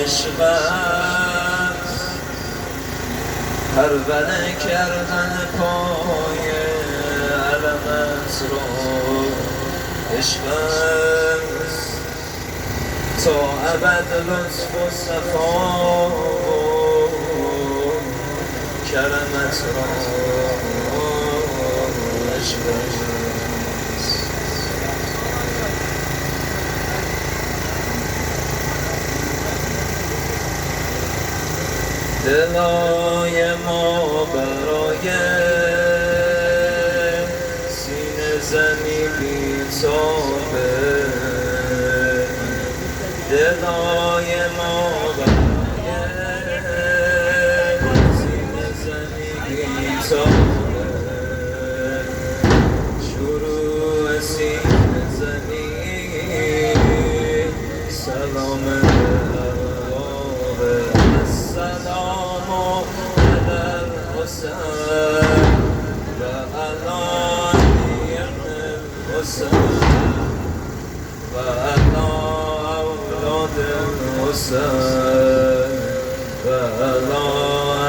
عشقت پرونده کردن پای علمت رو عشقت تا ابد لطف و صفا کرمت را عشقت دلای ما برای سینه زنی بی‌تابه دلای ما برای سینه زنی بی‌تابه شروع سینه زنی سلام السلام علی الحسین و علی الحسین و علی اولاد الحسین و علی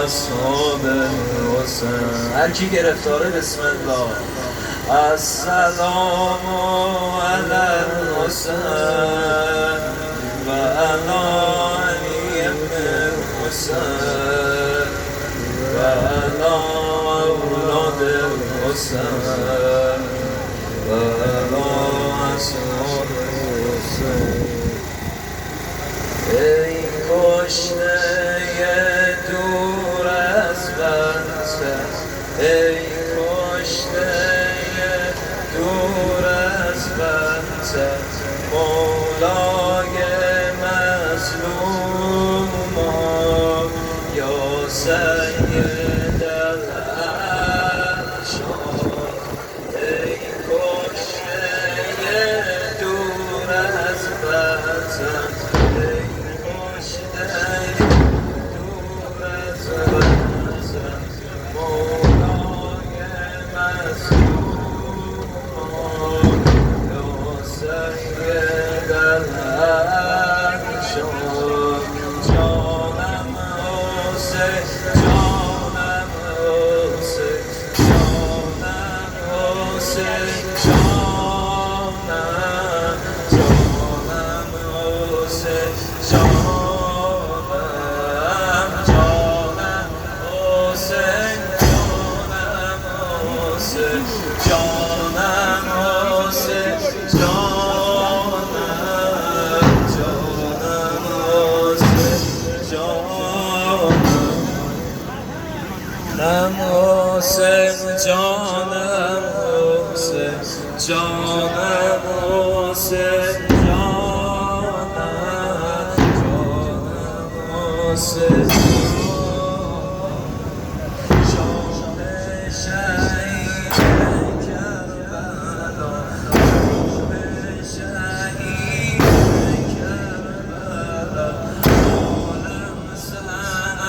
اصحاب الحسین. هر کی گرفتاره بسم الله. السلام علی الحسین و علی الحسين وعلى أولاد الحسين وعلى أصحاب الحسين. ای کشته دور از وطن ای کشته دور از وطن مولای مظلوم سید الاشار ای کشته دور از وطن ای کشته دور از وطن مولای مظلوم یا سید الاشار جانم جانم حسین جانم حسین جانم حسین جان شهید کربلا جان شهید کربلا عالم سنم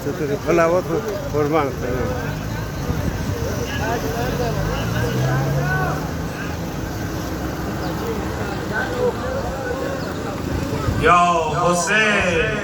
چطوری خلوات قربان کنم. یا حسین